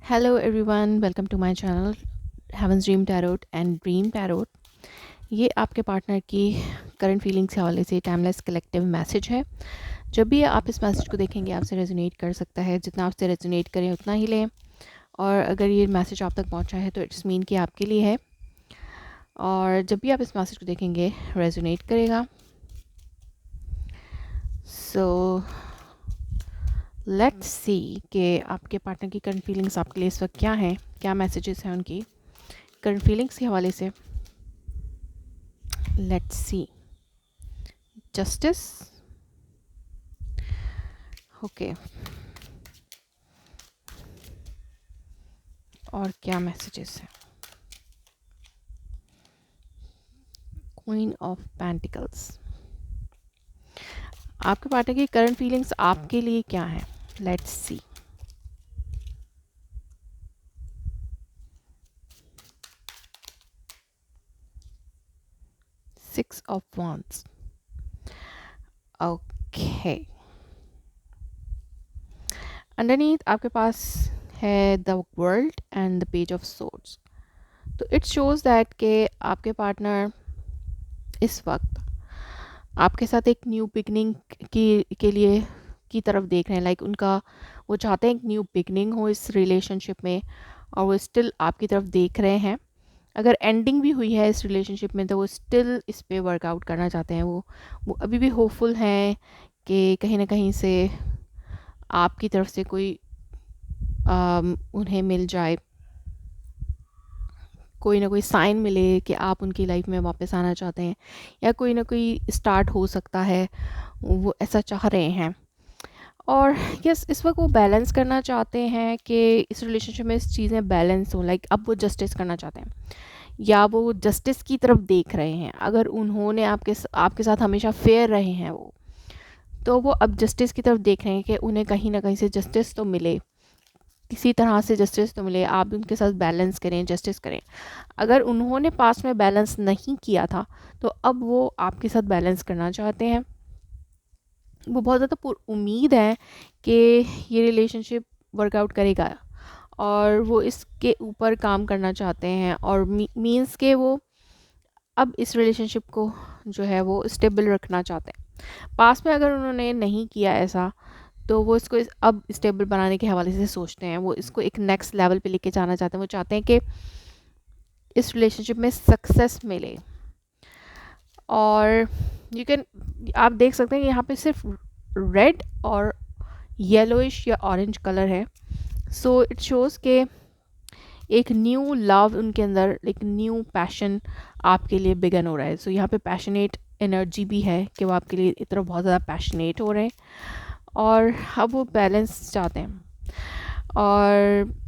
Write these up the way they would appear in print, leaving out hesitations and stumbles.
Hello everyone, welcome to my channel Heaven's Dream Tarot and Dream Tarot। ये आपके partner की current feelings के हवाले से टाइमलेस कलेक्टिव मैसेज है। जब भी आप इस मैसेज को देखेंगे आपसे रेजोनेट कर सकता है, जितना आपसे रेजोनेट करें उतना ही लें। और अगर ये मैसेज आप तक पहुंचा है तो इट्स मीन कि आपके लिए है। और जब भी आप इस मैसेज को देखेंगे रेजोनेट करेगा। सो लेट्स सी कि आपके पार्टनर की करंट फीलिंग्स आपके लिए इस वक्त क्या हैं, क्या मैसेजेस हैं उनकी करंट फीलिंग्स के हवाले से। Let's see. जस्टिस, ओके, और क्या मैसेजेस हैं। क्वीन ऑफ पेंटिकल्स, आपके पार्टनर की करंट फीलिंग्स आपके लिए क्या है। Let's see. Six of wands, okay. Underneath आपके पास है the world and the page of swords. तो इट शोज दैट के आपके पार्टनर इस वक्त आपके साथ एक न्यू बिगनिंग के लिए की तरफ देख रहे हैं। लाइक उनका वो चाहते हैं एक न्यू बिगनिंग हो इस रिलेशनशिप में, और वो स्टिल आपकी तरफ देख रहे हैं। अगर एंडिंग भी हुई है इस रिलेशनशिप में तो वो स्टिल इस पे वर्कआउट करना चाहते हैं। वो अभी भी होपफुल हैं कि कहीं ना कहीं से आपकी तरफ से कोई उन्हें मिल जाए, कोई ना कोई साइन मिले कि आप उनकी लाइफ में वापस आना चाहते हैं, या कोई ना कोई स्टार्ट हो सकता है, वो ऐसा चाह रहे हैं। और यस, इस वक्त वो बैलेंस करना चाहते हैं कि इस रिलेशनशिप में चीज़ें बैलेंस हो। लाइक अब वो जस्टिस करना चाहते हैं, या वो जस्टिस की तरफ देख रहे हैं। अगर उन्होंने आपके साथ हमेशा फेयर रहे हैं वो, तो वो अब जस्टिस की तरफ देख रहे हैं कि उन्हें कहीं ना कहीं से जस्टिस तो मिले, किसी तरह से जस्टिस तो मिले। आप उनके साथ बैलेंस करें, जस्टिस करें। अगर उन्होंने पास में बैलेंस नहीं किया था तो अब वो आपके साथ बैलेंस करना चाहते हैं। वो बहुत ज़्यादा उम्मीद है कि ये रिलेशनशिप वर्कआउट करेगा, और वो इसके ऊपर काम करना चाहते हैं। और मीन्स के वो अब इस रिलेशनशिप को जो है वो स्टेबल रखना चाहते हैं। पास में अगर उन्होंने नहीं किया ऐसा, तो वो इसको अब स्टेबल बनाने के हवाले से सोचते हैं। वो इसको एक नेक्स्ट लेवल पे लेके जाना चाहते हैं। वो चाहते हैं कि इस रिलेशनशिप में सक्सेस मिले। और आप देख सकते हैं कि यहाँ पे सिर्फ रेड और येलोइश या ऑरेंज कलर है। सो इट शोज़ के एक न्यू लव उनके अंदर, एक न्यू पैशन आपके लिए बिगन हो रहा है। सो यहाँ पे पैशनेट एनर्जी भी है कि वो आपके लिए इस तरह बहुत ज़्यादा पैशनेट हो रहे हैं, और अब वो बैलेंस चाहते हैं। और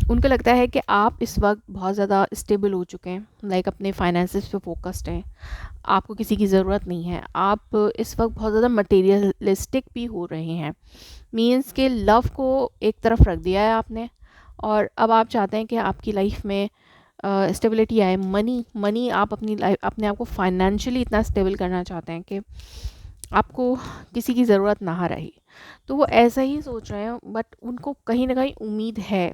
उनको लगता है कि आप इस वक्त बहुत ज़्यादा स्टेबल हो चुके हैं, लाइक अपने फाइनेंसेस पे फोकस्ड हैं। आपको किसी की ज़रूरत नहीं है। आप इस वक्त बहुत ज़्यादा मटेरियलिस्टिक भी हो रहे हैं। मीन्स के लव को एक तरफ रख दिया है आपने, और अब आप चाहते हैं कि आपकी लाइफ में स्टेबिलिटी आए। मनी आप अपनी लाइफ, अपने आप को फाइनेंशियली इतना स्टेबल करना चाहते हैं कि आपको किसी की ज़रूरत ना रहे। तो वो ऐसा ही सोच रहे हैं, बट उनको कहीं ना कहीं उम्मीद है।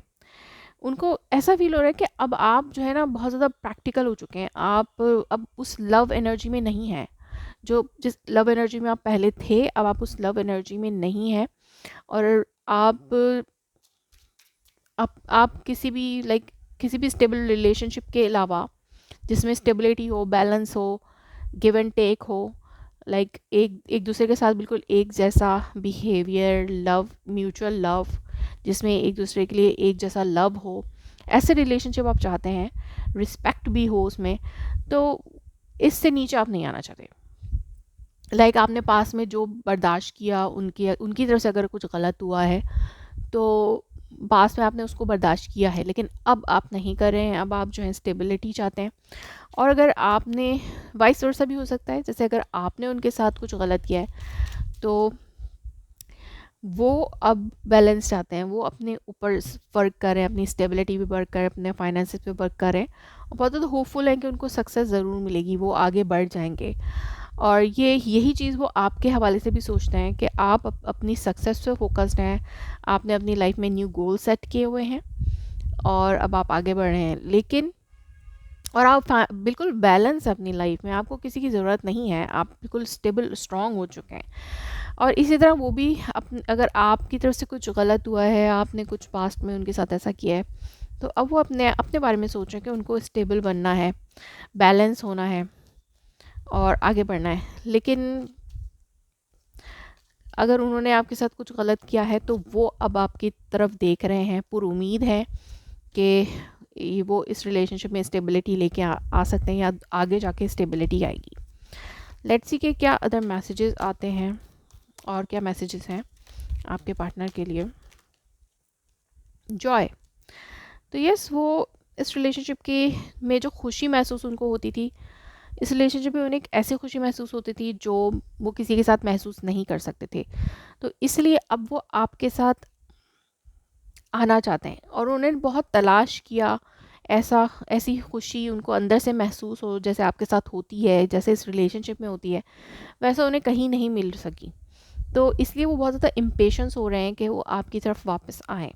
उनको ऐसा फील हो रहा है कि अब आप जो है ना बहुत ज़्यादा प्रैक्टिकल हो चुके हैं। आप अब उस लव एनर्जी में नहीं हैं, जो जिस लव एनर्जी में आप पहले थे, अब आप उस लव एनर्जी में नहीं हैं। और आप किसी भी स्टेबल रिलेशनशिप के अलावा, जिसमें स्टेबिलिटी हो, बैलेंस हो, गिव एंड टेक हो, लाइक एक एक दूसरे के साथ बिल्कुल एक जैसा बिहेवियर, लव, म्यूचुअल लव, जिसमें एक दूसरे के लिए एक जैसा लव हो, ऐसे रिलेशनशिप आप चाहते हैं। रिस्पेक्ट भी हो उसमें। तो इससे नीचे आप नहीं आना चाहते। लाइक आपने पास में जो बर्दाश्त किया, उनकी उनकी तरफ से अगर कुछ गलत हुआ है तो पास में आपने उसको बर्दाश्त किया है, लेकिन अब आप नहीं कर रहे हैं। अब आप जो है स्टेबिलिटी चाहते हैं। और अगर आपने, वाइस वर्सा भी हो सकता है, जैसे अगर आपने उनके साथ कुछ गलत किया है तो वो अब बैलेंस चाहते हैं। वो अपने ऊपर वर्क करें, अपनी स्टेबिलिटी पे वर्क करें, अपने फाइनेंसेस पे वर्क करें, और बहुत ज़्यादा होपफुल है कि उनको सक्सेस ज़रूर मिलेगी, वो आगे बढ़ जाएंगे। और ये यही चीज़ वो आपके हवाले से भी सोचते हैं कि आप अपनी सक्सेस पे फोकस्ड हैं, आपने अपनी लाइफ में न्यू गोल सेट किए हुए हैं और अब आप आगे बढ़ रहे हैं, लेकिन और आप बिल्कुल बैलेंस है अपनी लाइफ में, आपको किसी की ज़रूरत नहीं है, आप बिल्कुल स्टेबल स्ट्रांग हो चुके हैं। और इसी तरह वो भी अगर आपकी तरफ से कुछ गलत हुआ है, आपने कुछ पास्ट में उनके साथ ऐसा किया है, तो अब वो अपने अपने बारे में सोच रहे हैं कि उनको स्टेबल बनना है, बैलेंस होना है और आगे बढ़ना है। लेकिन अगर उन्होंने आपके साथ कुछ गलत किया है तो वो अब आपकी तरफ देख रहे हैं, पूरी उम्मीद है कि वो इस रिलेशनशिप में स्टेबिलिटी लेके आ सकते हैं या आगे जाके स्टेबिलिटी आएगी। लेट्स सी कि क्या अदर मैसेजेस आते हैं और क्या मैसेजेस हैं आपके पार्टनर के लिए। जॉय, तो यस, वो इस रिलेशनशिप की में जो खुशी महसूस उनको होती थी, इस रिलेशनशिप में उन्हें एक ऐसी खुशी महसूस होती थी जो वो किसी के साथ महसूस नहीं कर सकते थे, तो इसलिए अब वो आपके साथ आना चाहते हैं और उन्होंने बहुत तलाश किया ऐसी खुशी उनको अंदर से महसूस हो जैसे आपके साथ होती है, जैसे इस रिलेशनशिप में होती है, वैसा उन्हें कहीं नहीं मिल सकी। तो इसलिए वो बहुत ज़्यादा इम्पेशंस हो रहे हैं कि वो आपकी तरफ वापस आएँ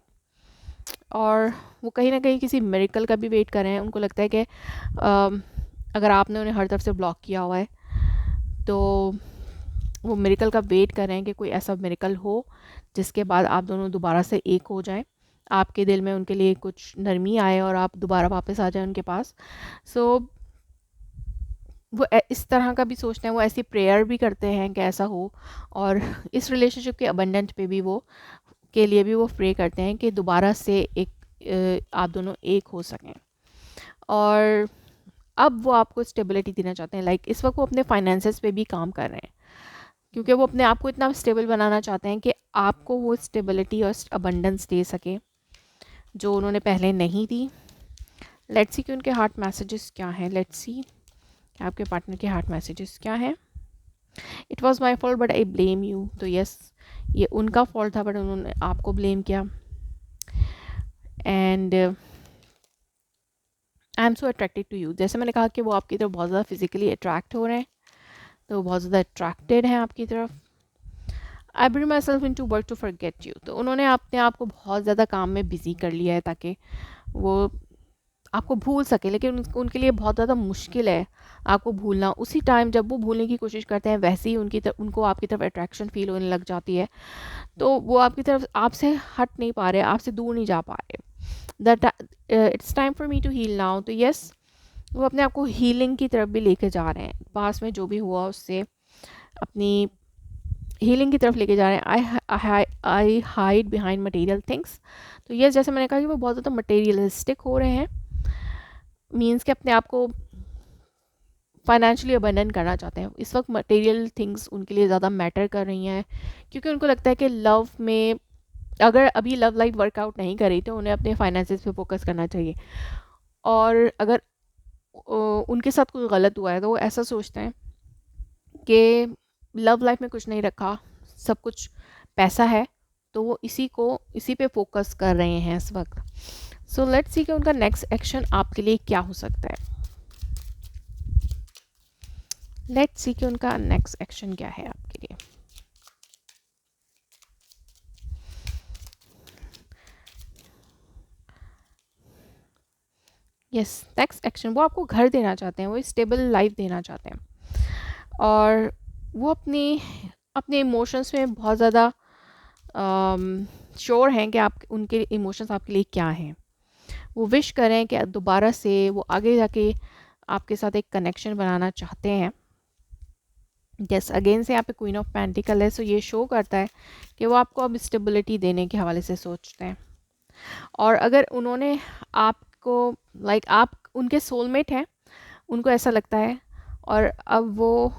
और वो कहीं ना कहीं किसी मिरेकल का भी वेट कर रहे हैं। उनको लगता है कि अगर आपने उन्हें हर तरफ से ब्लॉक किया हुआ है तो वो मिरेकल का वेट कर रहे हैं कि कोई ऐसा मिरेकल हो जिसके बाद आप दोनों दोबारा से एक हो जाएं, आपके दिल में उनके लिए कुछ नरमी आए और आप दोबारा वापस आ जाएं उनके पास। सो वो इस तरह का भी सोचते हैं, वो ऐसी प्रेयर भी करते हैं कि ऐसा हो, और इस रिलेशनशिप के अबंडेंट पे भी वो के लिए भी वो प्रे करते हैं कि दोबारा से आप दोनों एक हो सकें। और अब वो आपको स्टेबिलिटी देना चाहते हैं, लाइक इस वक्त वो अपने फाइनेंसेस पे भी काम कर रहे हैं क्योंकि वो अपने आप को इतना स्टेबल बनाना चाहते हैं कि आपको वो स्टेबिलिटी और अबंडेंस दे सके जो उन्होंने पहले नहीं दी। लेट्स सी कि उनके हार्ट मैसेजेस क्या हैं। लेट्स सी आपके पार्टनर के हार्ट मैसेजेस क्या हैं। It was my fault but I blame you, तो यस, ये उनका फॉल्ट था बट उन्होंने आपको ब्लेम किया। And I am so attracted to you, जैसे मैंने कहा कि वो आपकी तरफ बहुत ज़्यादा फिजिकली अट्रैक्ट हो रहे हैं, तो बहुत ज़्यादा अट्रैक्टेड हैं आपकी तरफ। I bring myself into work to forget you, तो उन्होंने अपने आप को बहुत ज़्यादा काम में बिजी कर लिया है ताकि वो आपको भूल सके, लेकिन उनके लिए बहुत ज़्यादा मुश्किल है आपको भूलना। उसी टाइम जब वो भूलने की कोशिश करते हैं वैसे ही उनको आपकी तरफ अट्रैक्शन फील होने लग जाती है, तो वो आपकी तरफ आपसे हट नहीं पा रहे, आपसे दूर नहीं जा पा रहे। That it's time for me to heal now, तो यस, वो अपने आप को हीलिंग की तरफ भी लेके जा रहे हैं, पास में जो भी हुआ उससे अपनी हीलिंग की तरफ लेके जा रहे हैं। आई हाइड बिहाइंड मटेरियल थिंग्स, तो यस, जैसे मैंने कहा कि वो बहुत ज़्यादा मटेरियलिस्टिक हो रहे हैं, मीन्स कि अपने आप को फाइनेंशियली अबंडन करना चाहते हैं। इस वक्त मटेरियल थिंग्स उनके लिए ज़्यादा मैटर कर रही हैं क्योंकि उनको लगता है कि लव में अगर अभी लव लाइफ वर्कआउट नहीं करी तो उन्हें अपने फाइनेंसेस पे फोकस करना चाहिए, और अगर उनके साथ कुछ गलत हुआ है तो वो ऐसा सोचते हैं कि लव लाइफ में कुछ नहीं रखा, सब कुछ पैसा है, तो वो इसी पे फोकस कर रहे हैं इस वक्त। सो लेट्स सी कि उनका नेक्स्ट एक्शन आपके लिए क्या हो सकता है। लेट्स सी कि उनका नेक्स्ट एक्शन क्या है आपके लिए। यस, नेक्स्ट एक्शन, वो आपको घर देना चाहते हैं, वो स्टेबल लाइफ देना चाहते हैं और वो अपने इमोशंस में बहुत ज़्यादा श्योर हैं कि आप उनके इमोशंस आपके लिए क्या हैं। वो विश करें कि दोबारा से वो आगे जाके आपके साथ एक कनेक्शन बनाना चाहते हैं। यस, अगेन से यहाँ पे क्वीन ऑफ पेंटिकल है, सो ये शो करता है कि वो आपको अब स्टेबिलिटी देने के हवाले से सोचते हैं। और अगर उन्होंने आपको आप उनके सोलमेट हैं, उनको ऐसा लगता है, और अब वो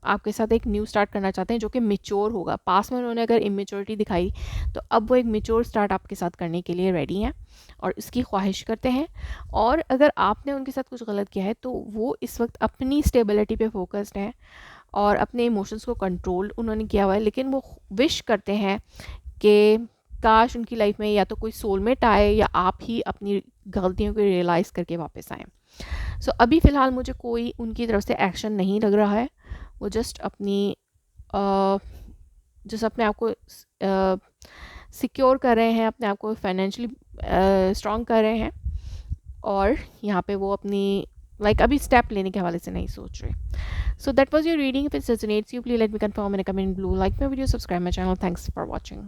आपके साथ एक न्यू स्टार्ट करना चाहते हैं जो कि मेच्योर होगा। पास में उन्होंने अगर इमेच्योरिटी दिखाई तो अब वो एक मेच्योर स्टार्ट आपके साथ करने के लिए रेडी हैं और इसकी ख्वाहिश करते हैं। और अगर आपने उनके साथ कुछ गलत किया है तो वो इस वक्त अपनी स्टेबिलिटी पे फोकस्ड हैं और अपने इमोशंस को कंट्रोल उन्होंने किया हुआ है, लेकिन वो विश करते हैं कि काश उनकी लाइफ में या तो कोई सोलमेट आए या आप ही अपनी गलतियों को रियलाइज़ करके वापस आएँ। सो अभी फ़िलहाल मुझे कोई उनकी तरफ से एक्शन नहीं लग रहा है, वो जस्ट अपने आप को सिक्योर कर रहे हैं, अपने आप को फाइनेंशियली स्ट्रॉन्ग कर रहे हैं, और यहाँ पे वो अपनी अभी स्टेप लेने के हवाले से नहीं सोच रहे. So that was your reading. If it resonates you, please let me confirm in a comment below. Like my video, subscribe my channel. Thanks for watching.